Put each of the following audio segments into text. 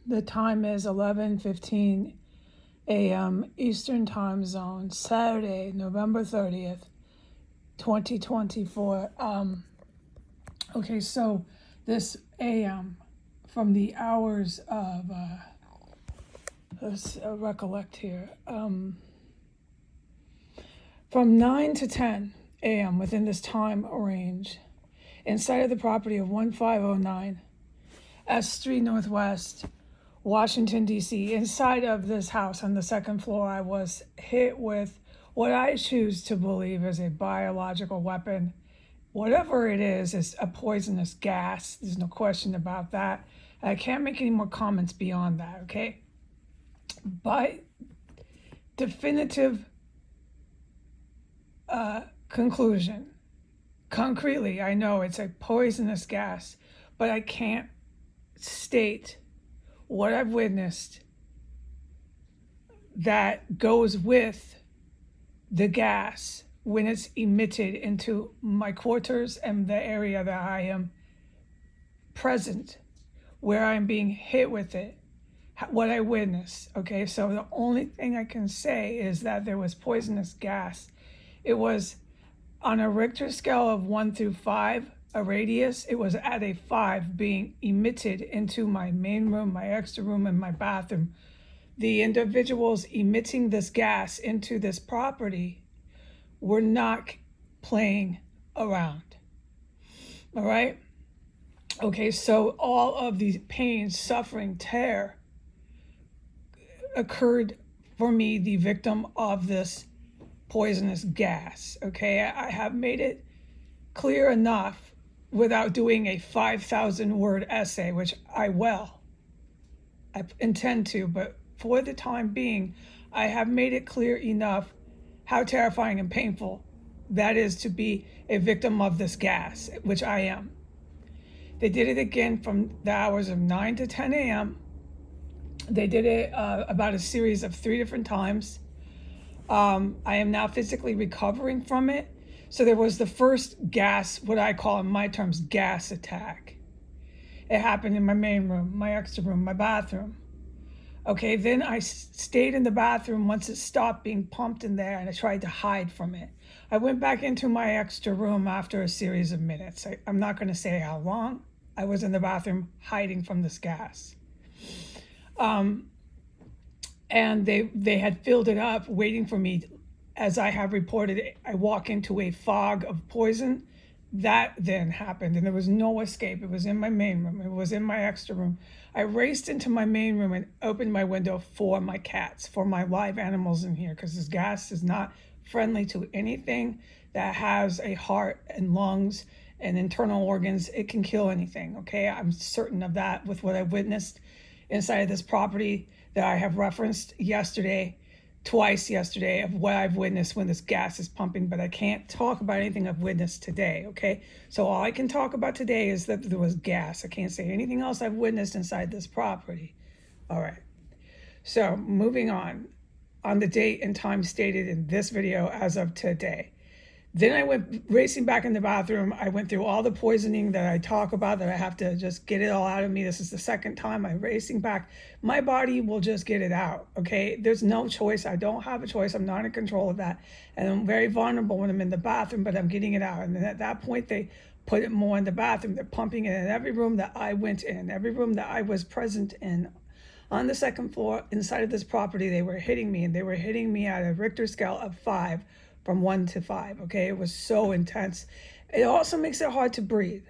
The time is 11:15 a.m. Eastern Time Zone, Saturday, November 30th, 2024. Okay, so this a.m. from the hours of, let's recollect here, from 9 to 10 a.m. within this time range, inside of the property of 1509 S Street Northwest, Washington, D.C. Inside of this house on the second floor, I was hit with what I choose to believe is a biological weapon. Whatever it is a poisonous gas. There's no question about that. I can't make any more comments beyond that, okay? By definitive conclusion, concretely, I know it's a poisonous gas, but I can't state what I've witnessed that goes with the gas when it's emitted into my quarters and the area that I am present, where I'm being hit with it, what I witnessed. Okay, so the only thing I can say is that there was poisonous gas. It was on a Richter scale of 1 through 5, a radius, it was at a 5 being emitted into my main room, my extra room, and my bathroom. The individuals emitting this gas into this property were not playing around. All right? Okay, so all of the pain, suffering, terror occurred for me, the victim of this poisonous gas. Okay, I have made it clear enough without doing a 5,000 word essay, which I intend to, but for the time being, I have made it clear enough how terrifying and painful that is to be a victim of this gas, which I am. They did it again from the hours of 9 to 10 a.m. They did it about a series of 3 different times. I am now physically recovering from it. So there was the first gas, what I call in my terms, gas attack. It happened in my main room, my extra room, my bathroom. Okay, then I stayed in the bathroom once it stopped being pumped in there, and I tried to hide from it. I went back into my extra room after a series of minutes. I'm not going to say how long. I was in the bathroom hiding from this gas. And they had filled it up, waiting for me. As I have reported, I walk into a fog of poison. That then happened, and there was no escape. It was in my main room. It was in my extra room. I raced into my main room and opened my window for my cats, for my live animals in here, because this gas is not friendly to anything that has a heart and lungs and internal organs. It can kill anything, okay? I'm certain of that with what I witnessed inside of this property that I have referenced twice yesterday, of what I've witnessed when this gas is pumping, but I can't talk about anything I've witnessed today, okay? So all I can talk about today is that there was gas. I can't say anything else I've witnessed inside this property. All right, so moving on the date and time stated in this video as of today. Then I went racing back in the bathroom. I went through all the poisoning that I talk about, that I have to just get it all out of me. This is the second time I'm racing back. My body will just get it out, okay? There's no choice. I don't have a choice. I'm not in control of that. And I'm very vulnerable when I'm in the bathroom, but I'm getting it out. And then at that point, they put it more in the bathroom. They're pumping it in every room that I went in, every room that I was present in. On the second floor, inside of this property, they were hitting me, and they were hitting me at a Richter scale of 5, from 1 to 5, okay? It was so intense. It also makes it hard to breathe.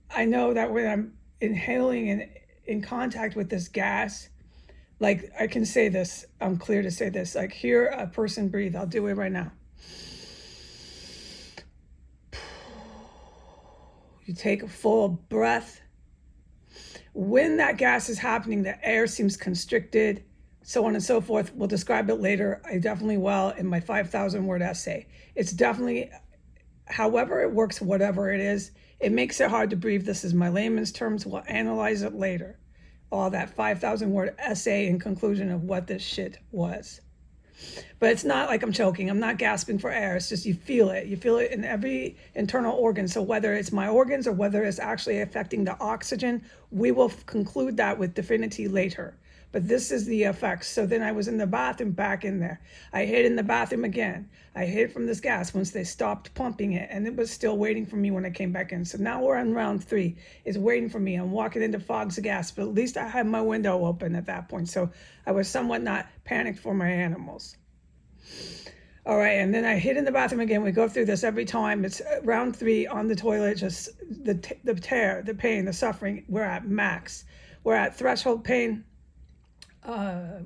I know that when I'm inhaling and in contact with this gas, like, I can say this, I'm clear to say this, like, hear a person breathe. I'll do it right now. You take a full breath. When that gas is happening, the air seems constricted, so on and so forth. We'll describe it later. I definitely will in my 5,000 word essay. It's definitely, however it works, whatever it is, it makes it hard to breathe. This is my layman's terms. We'll analyze it later. All that 5,000 word essay in conclusion of what this shit was. But it's not like I'm choking. I'm not gasping for air. It's just you feel it. You feel it in every internal organ. So whether it's my organs or whether it's actually affecting the oxygen, we will conclude that with definity later. But this is the effects. So then I was in the bathroom, back in there. I hid in the bathroom again. I hid from this gas once they stopped pumping it, and it was still waiting for me when I came back in. So now we're on round 3. It's waiting for me. I'm walking into fogs of gas, but at least I had my window open at that point. So I was somewhat not panicked for my animals. All right, and then I hid in the bathroom again. We go through this every time. It's round 3 on the toilet, just the tear, the pain, the suffering. We're at max. We're at threshold pain, at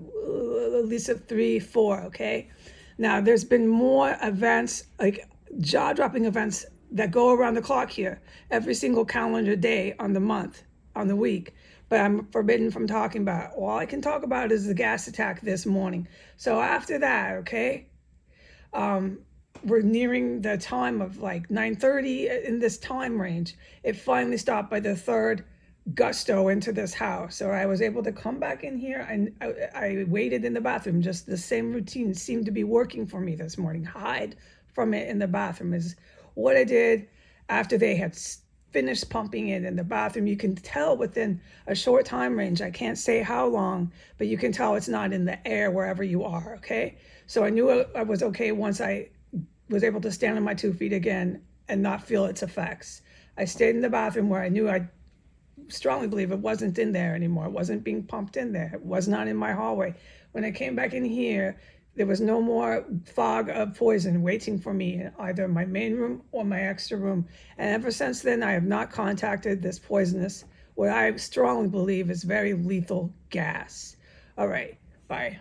least at 3, 4, okay? Now, there's been more events, like jaw-dropping events that go around the clock here, every single calendar day on the month, on the week. But I'm forbidden from talking about it. All I can talk about is the gas attack this morning. So after that, okay, we're nearing the time of like 9:30 in this time range. It finally stopped by the third gusto into this house. So I was able to come back in here, and I waited in the bathroom. Just the same routine seemed to be working for me this morning. Hide from it in the bathroom is what I did after they had finished pumping it in the bathroom. You can tell within a short time range, I can't say how long, but you can tell it's not in the air wherever you are, okay? So I knew I was okay once I was able to stand on my 2 feet again and not feel its effects. I stayed in the bathroom where I knew I strongly believe it wasn't in there anymore. It wasn't being pumped in there. It was not in my hallway. When I came back in here, there was no more fog of poison waiting for me in either my main room or my extra room. And ever since then, I have not contacted this poisonous, what I strongly believe is very lethal gas. All right, bye.